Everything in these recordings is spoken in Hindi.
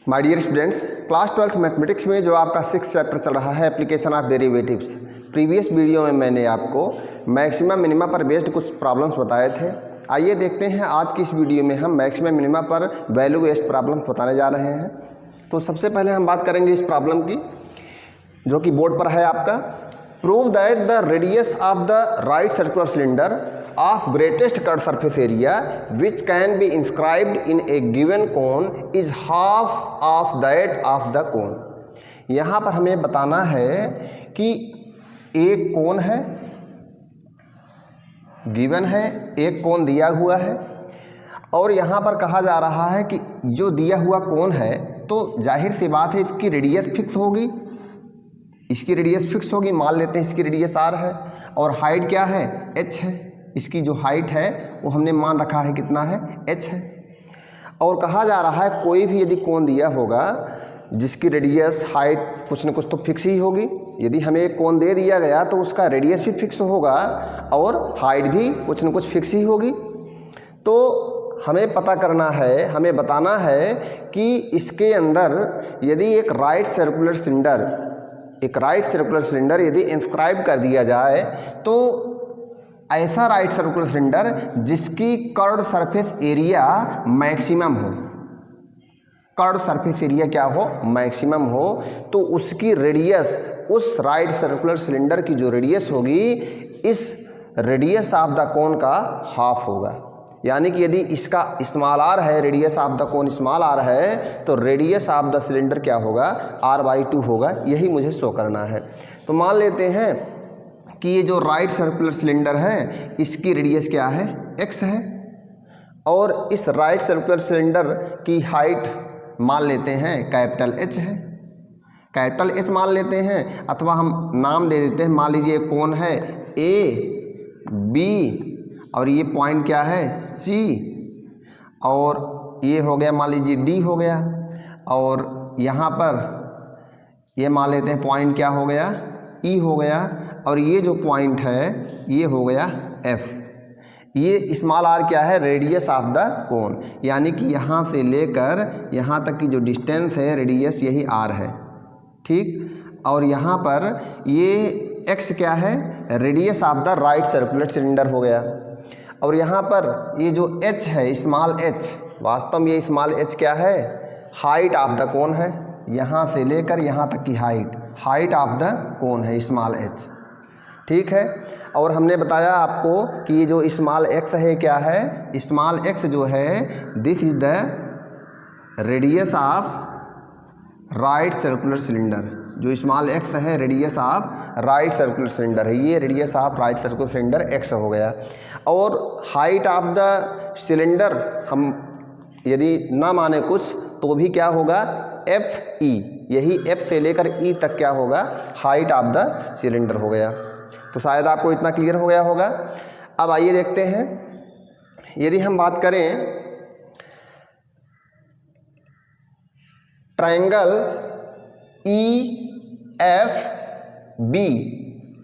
My dear students, class 12th mathematics में जो आपका 6th चैप्टर चल रहा है application of derivatives. Previous video में मैंने आपको मैक्सिमा मिनिमा पर बेस्ड कुछ प्रॉब्लम्स बताए थे। आइए देखते हैं आज की इस वीडियो में हम मैक्सिमा मिनिमा पर वैल्यू बेस्ड प्रॉब्लम्स बताने जा रहे हैं। तो सबसे पहले हम बात करेंगे इस प्रॉब्लम की, जो कि बोर्ड पर है आपका। Prove that the radius of the right circular cylinder of greatest curved surface area which can be inscribed in a given cone is half of that of the cone। यहाँ पर हमें बताना है कि एक कोन है, गिवन है, एक कोन दिया हुआ है और यहाँ पर कहा जा रहा है कि जो दिया हुआ कोन है तो जाहिर सी बात है इसकी रेडियस फिक्स होगी, इसकी रेडियस फिक्स होगी। मान लेते हैं इसकी रेडियस r है और हाइट क्या है, h है। इसकी जो हाइट है वो हमने मान रखा है कितना है, h है। और कहा जा रहा है कोई भी यदि कोण दिया होगा जिसकी रेडियस हाइट कुछ न कुछ तो फिक्स ही होगी। यदि हमें एक कोण दे दिया गया तो उसका रेडियस भी फिक्स होगा और हाइट भी कुछ न कुछ फिक्स ही होगी। तो हमें पता करना है, हमें बताना है कि इसके अंदर यदि एक राइट सर्कुलर सिलेंडर यदि इंस्क्राइब कर दिया जाए तो ऐसा राइट सर्कुलर सिलेंडर जिसकी कर्व्ड सरफेस एरिया मैक्सिमम हो, कर्व्ड सरफेस एरिया क्या हो, मैक्सिमम हो, तो उसकी रेडियस, उस राइट सर्कुलर सिलेंडर की जो रेडियस होगी इस रेडियस ऑफ द कोन का हाफ होगा। यानी कि यदि इसका स्मॉल r है, radius of the cone small r है, तो रेडियस ऑफ द सिलेंडर क्या होगा, r/2 होगा। यही मुझे शो करना है। तो मान लेते हैं कि ये जो राइट सर्कुलर सिलेंडर है इसकी रेडियस क्या है, x है और इस राइट सर्कुलर सिलेंडर की हाइट मान लेते हैं कैपिटल H है, कैपिटल H मान लेते हैं, अथवा हम नाम दे देते हैं। मान लीजिए कोण है A B और ये पॉइंट क्या है C और ये हो गया मान लीजिए D हो गया और यहाँ पर ये मान लेते हैं पॉइंट क्या हो गया, E हो गया और ये जो पॉइंट है ये हो गया F। ये स्मॉल r क्या है, रेडियस ऑफ द कोन। यानी कि यहाँ से लेकर यहाँ तक की जो डिस्टेंस है रेडियस यही r है, ठीक। और यहाँ पर ये x क्या है, radius of the right circular cylinder हो गया। और यहाँ पर ये जो h है, स्मॉल h, वास्तव में ये स्मॉल h क्या है, हाइट ऑफ द कोन है। यहाँ से लेकर यहाँ तक की हाइट ऑफ द कोन है स्मॉल h, ठीक है। और हमने बताया आपको कि ये जो स्मॉल x है क्या है, स्मॉल x जो है this is the radius of right circular cylinder. जो स्मॉल x है radius of right circular cylinder है, ये radius of right circular cylinder x हो गया। और हाइट ऑफ द सिलेंडर हम यदि ना माने कुछ तो भी क्या होगा, FE। यही F से लेकर E तक क्या होगा, हाइट ऑफ द सिलेंडर हो गया। तो शायद आपको इतना क्लियर हो गया होगा। अब आइए देखते हैं, यदि हम बात करें ट्रायंगल EFB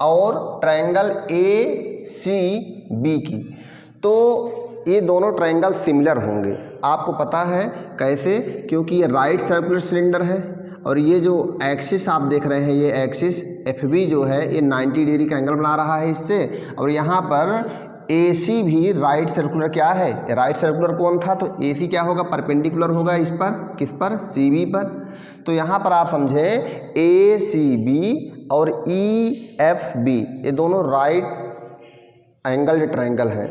और ट्रायंगल ACB की, तो ये दोनों ट्रायंगल सिमिलर होंगे। आपको पता है कैसे, क्योंकि ये राइट सर्कुलर सिलेंडर है और ये जो एक्सिस आप देख रहे हैं, ये एक्सिस FB जो है ये 90 डिग्री का एंगल बना रहा है इससे। और यहाँ पर AC भी राइट सर्कुलर क्या है, राइट सर्कुलर कोण था, तो AC क्या होगा, परपेंडिकुलर होगा इस पर, किस पर, CB पर। तो यहाँ पर आप समझे ACB और EFB ये दोनों राइट एंगल ट्रायंगल है।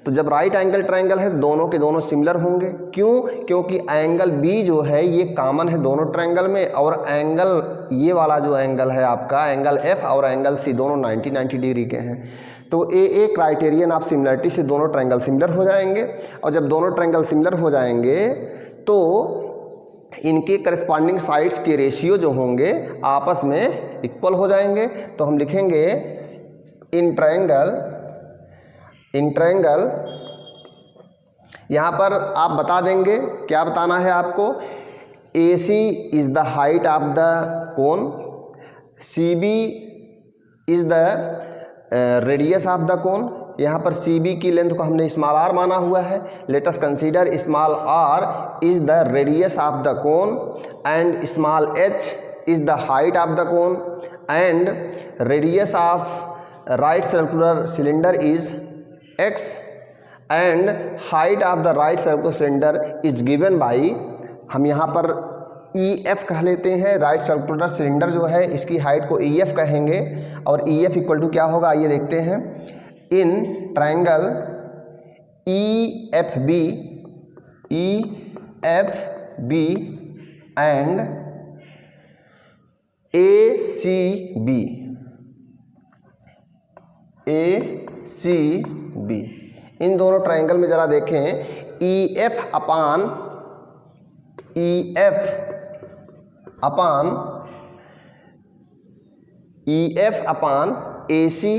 तो जब राइट एंगल ट्रायंगल है दोनों के दोनों सिमिलर होंगे। क्यों, क्योंकि एंगल B जो है ये कॉमन है दोनों ट्रायंगल में, और एंगल ये वाला जो एंगल है आपका, एंगल F और एंगल C दोनों 90 डिग्री के हैं। तो ए क्राइटेरियन ऑफ सिमिलरिटी से दोनों ट्रायंगल सिमिलर हो जाएंगे। और जब दोनों ट्रायंगल सिमिलर हो जाएंगे तो इनके करस्पॉन्डिंग साइड्स के रेशियो जो होंगे आपस में इक्वल हो जाएंगे। तो हम लिखेंगे इन ट्रायंगल, यहाँ पर आप बता देंगे, क्या बताना है आपको, AC is the height of the cone, CB is the radius of the कोन, यहाँ पर सी बी की लेंथ को हमने स्मॉल आर माना हुआ है। Let us consider small R is the radius of the cone and small H is the height of the cone and radius of right circular cylinder is X and height of the right circular cylinder is given by, हम यहाँ पर ई एफ कह लेते हैं। राइट सर्कुलर सिलेंडर जो है इसकी हाइट को ई एफ कहेंगे और ई एफ इक्वल टू क्या होगा आइए देखते हैं। इन triangle E F B and A C B, इन दोनों ट्रायंगल में ज़रा देखें E F upon A C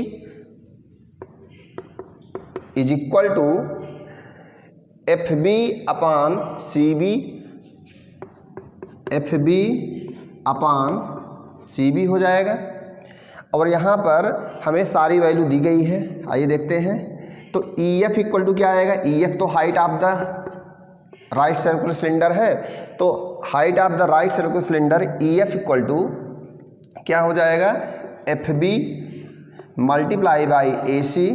is equal to F B upon C B हो जाएगा। और यहाँ पर हमें सारी वैल्यू दी गई है, आइए देखते हैं। तो ई एफ इक्वल टू क्या आएगा, ई एफ तो height of the right circular cylinder है, तो height of the right circular cylinder E F equal to क्या हो जाएगा, F B multiply by A C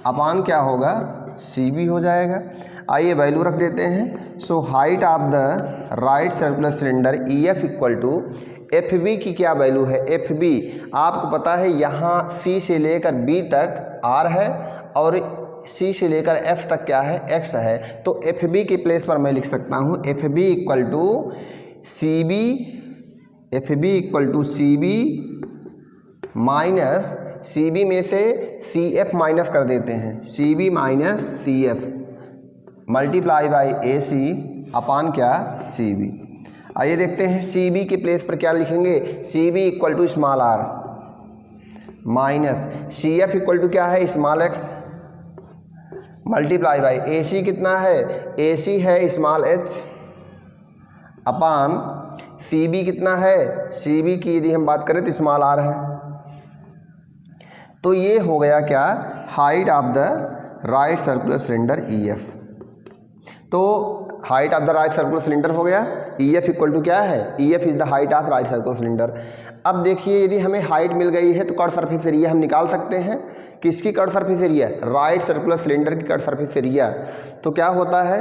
upon क्या होगा, सी बी हो जाएगा। आइए वैल्यू रख देते हैं। So height of the right circular cylinder E F equal to F B की क्या वैल्यू है, एफ बी आपको पता है यहाँ सी से लेकर बी तक आर है और सी से लेकर एफ तक क्या है, एक्स है। तो एफ बी के प्लेस पर मैं लिख सकता हूँ F B equal to C B minus C B में से सी एफ माइनस कर देते हैं, C B minus C F multiply by A C upon क्या, सी बी। आइए देखते हैं सी बी के प्लेस पर क्या लिखेंगे, C B equal to small R minus C F equal to क्या है, small X multiply by A C कितना है, ए सी है small H upon C B कितना है, सी बी की यदि हम बात करें तो स्मॉल आर है। तो ये हो गया क्या, height of the right circular cylinder E F. तो height of the right circular cylinder हो गया, ई एफ इक्वल टू क्या है, E F is the height of right circular cylinder. अब देखिए यदि हमें हाइट मिल गई है तो कट सरफेस एरिया हम निकाल सकते हैं। किसकी curved surface area, right circular cylinder की कट सरफेस एरिया। तो क्या होता है,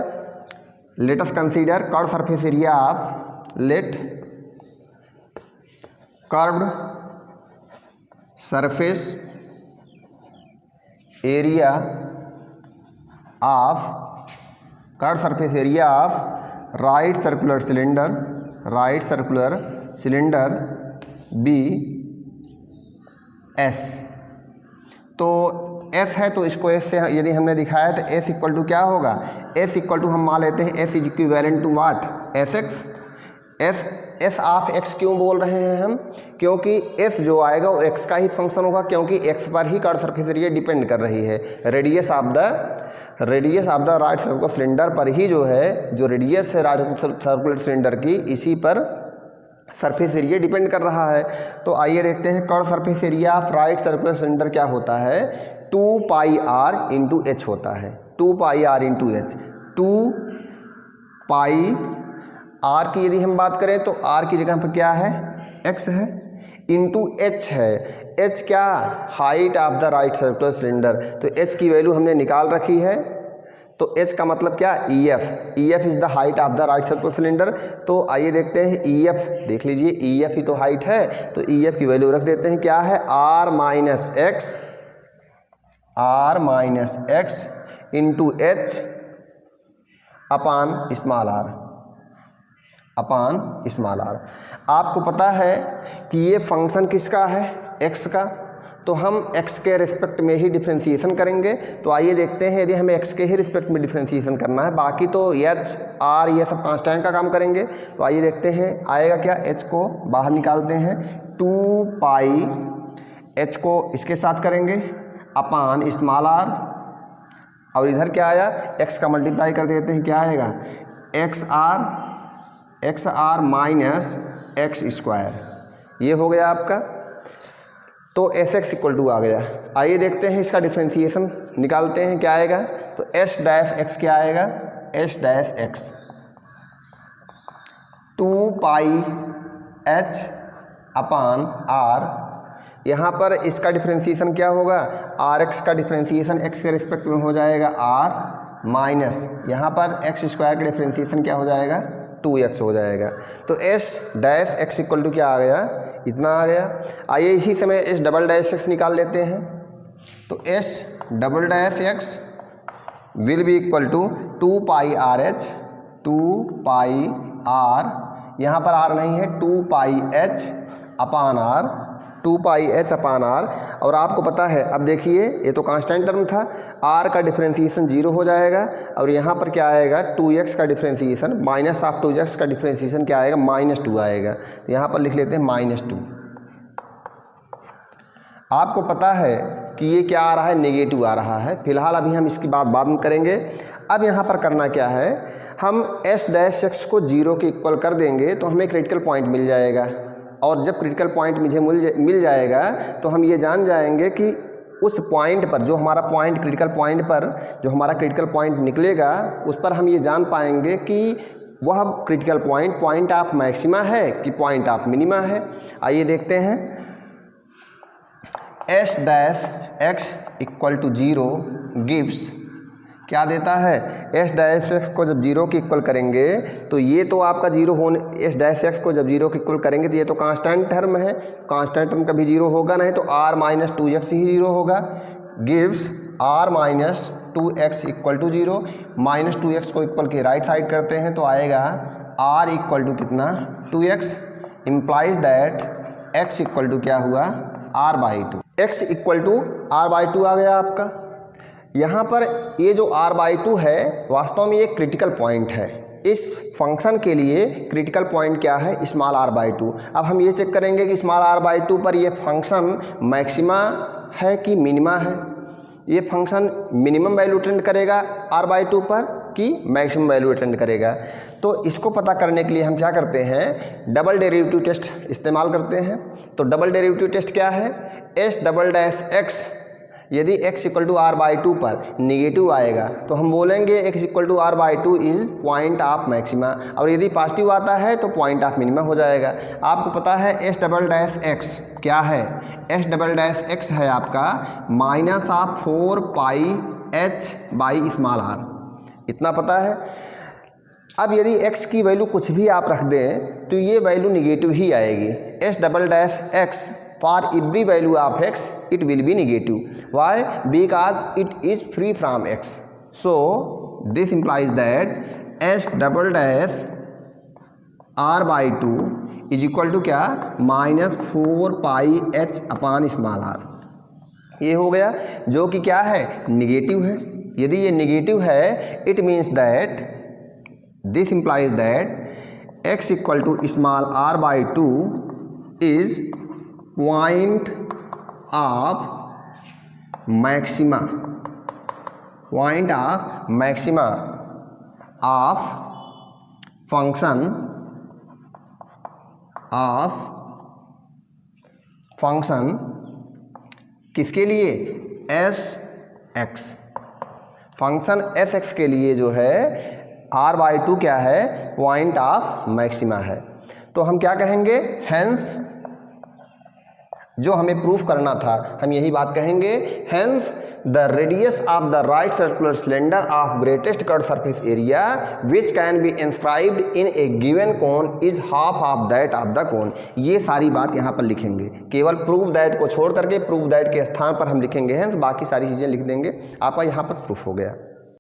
let us consider curved surface area of, let curved surface area of, curve surface area of right circular cylinder be S. तो एस है तो इसको एस से यदि हमने दिखाया तो एस इक्वल टू क्या होगा, एस इक्वल टू हम मान लेते हैं S is equivalent to what, S X. S of X क्यों बोल रहे हैं हम, क्योंकि एस जो आएगा वो एक्स का ही फंक्शन होगा, क्योंकि एक्स पर ही कर्व सरफेस एरिया डिपेंड कर रही है। Radius of the right circular cylinder पर ही जो है, जो रेडियस है राइट सर्कुलर सिलेंडर की, इसी पर सरफेस एरिया डिपेंड कर रहा है। तो आइए देखते हैं curve surface area of right circular cylinder क्या होता है, 2 पाई आर इंटू एच होता है, 2 pi R into H. 2 pi R की यदि हम बात करें तो आर की जगह पर क्या है, एक्स है, इंटू एच है। एच क्या, height of the right circular cylinder. तो एच की वैल्यू हमने निकाल रखी है, तो एच का मतलब क्या, E F. E F is the height of the right circular cylinder. तो आइए देखते हैं ई एफ, देख लीजिए ई एफ ही तो हाइट है, तो ई एफ की वैल्यू रख देते हैं क्या है, R minus X into H upon small R. आपको पता है कि ये फंक्शन किसका है, एक्स का, तो हम x के रिस्पेक्ट में ही डिफ्रेंशिएशन करेंगे। तो आइए देखते हैं, यदि हमें x के ही रिस्पेक्ट में डिफ्रेंशिएशन करना है, बाकी तो h r ये सब कांस्टेंट का काम करेंगे। तो आइए देखते हैं आएगा क्या, h को बाहर निकालते हैं, 2 पाई h को इसके साथ करेंगे अपान स्मॉल r, और इधर क्या आया, x का मल्टीप्लाई कर देते हैं, क्या आएगा, X R minus X square, ये हो गया आपका। तो एस एक्स इक्वल टू आ गया। आइए देखते हैं इसका डिफ्रेंशिएशन। निकालते हैं, क्या आएगा, तो एस डैश एक्स क्या आएगा, S dash X 2 pi H upon R, यहाँ पर इसका डिफ्रेंशिएशन क्या होगा, आर एक्स का डिफ्रेंशिएशन एक्स के रिस्पेक्ट में हो जाएगा आर माइनस यहाँ पर एक्स स्क्वायर का डिफ्रेंशिएशन क्या हो जाएगा 2x हो जाएगा। तो S dash X equal to क्या आ गया, इतना आ गया। आइए इसी समय एस डबल डैश एक्स निकाल लेते हैं। तो S double dash X will be equal to 2 pi R H, 2 pi R, यहाँ पर आर नहीं है, 2 pi H upon R, 2 pi H upon R. और आपको पता है, अब देखिए ये तो कांस्टेंट टर्म था, आर का डिफ्रेंशिएशन 0 हो जाएगा और यहाँ पर क्या आएगा 2x का डिफ्रेंशिएशन, माइनस ऑफ 2x का डिफ्रेंशिएशन क्या आएगा -2 आएगा। तो यहाँ पर लिख लेते हैं -2। आपको पता है कि ये क्या आ रहा है, नेगेटिव आ रहा है। फिलहाल अभी हम इसकी बात बाद में करेंगे। अब यहाँ पर करना क्या है, हम एस डैश एक्स को 0 के इक्वल कर देंगे तो हमें क्रिटिकल पॉइंट मिल जाएगा। और जब क्रिटिकल पॉइंट मुझे मिल जाएगा तो हम ये जान जाएंगे कि उस पॉइंट पर जो हमारा पॉइंट क्रिटिकल पॉइंट पर जो हमारा क्रिटिकल पॉइंट निकलेगा उस पर हम ये जान पाएंगे कि वह क्रिटिकल पॉइंट ऑफ मैक्सिमा है कि पॉइंट ऑफ मिनिमा है। आइए देखते हैं। S dash X equal to 0 gives क्या देता है, एस डैश एक्स को जब 0 के इक्वल करेंगे तो ये तो आपका 0 होने, एस डैश एक्स को जब 0 के इक्वल करेंगे तो ये तो कांस्टेंट टर्म है, कांस्टेंट टर्म कभी 0 होगा नहीं, तो r माइनस 2x ही 0 होगा। Gives r minus 2x equal to 0, minus 2x को इक्वल के राइट साइड करते हैं तो आएगा r इक्वल टू कितना 2x, implies that x equal to क्या हुआ r/2, x equal to r/2 आ गया आपका। यहाँ पर ये जो r/2 है वास्तव में ये क्रिटिकल पॉइंट है। इस फंक्शन के लिए क्रिटिकल पॉइंट क्या है, स्मॉल r/2। अब हम ये चेक करेंगे कि स्मॉल r/2 पर ये फंक्शन मैक्सिमा है कि मिनिमा है। ये फंक्शन मिनिमम वैल्यू अटेंड करेगा r/2 पर कि मैक्सिमम वैल्यू अटेंड करेगा। तो इसको पता करने के लिए हम क्या करते हैं, डबल डेरिवेटिव टेस्ट इस्तेमाल करते हैं। तो डबल डेरिवेटिव टेस्ट क्या है, एस डबल डैश एक्स यदि x इक्वल टू r/2 पर निगेटिव आएगा तो हम बोलेंगे x equal to r/2 is point of maxima, और यदि पॉजिटिव आता है तो पॉइंट ऑफ मिनिमा हो जाएगा। आपको पता है s डबल डैश एक्स क्या है, s डबल डैश एक्स है आपका minus of 4 pi h by small r, इतना पता है। अब यदि x की वैल्यू कुछ भी आप रख दें तो ये वैल्यू निगेटिव ही आएगी। s double dash x for every value of x it will be negative. Why? Because it is free from x. So this implies that s double dash r/2 is equal to क्या, -4 पाई h अपान स्मॉल r। ये हो गया जो कि क्या है, निगेटिव है। यदि ये निगेटिव है it means that this implies that x equal to small r/2 is point of maxima, point of maxima of function किसके लिए, S X, function S X के लिए जो है r/2 क्या है, पॉइंट ऑफ मैक्सिमा है। तो हम क्या कहेंगे, हेंस जो हमें प्रूफ करना था हम यही बात कहेंगे, hence the radius of the right circular cylinder of greatest curve surface area which can be inscribed in A given cone is half of that of the कोन। ये सारी बात यहाँ पर लिखेंगे, केवल प्रूव दैट को छोड़ करके प्रूव दैट के स्थान पर हम लिखेंगे हेंस, बाकी सारी चीज़ें लिख देंगे, आपका यहाँ पर प्रूफ हो गया।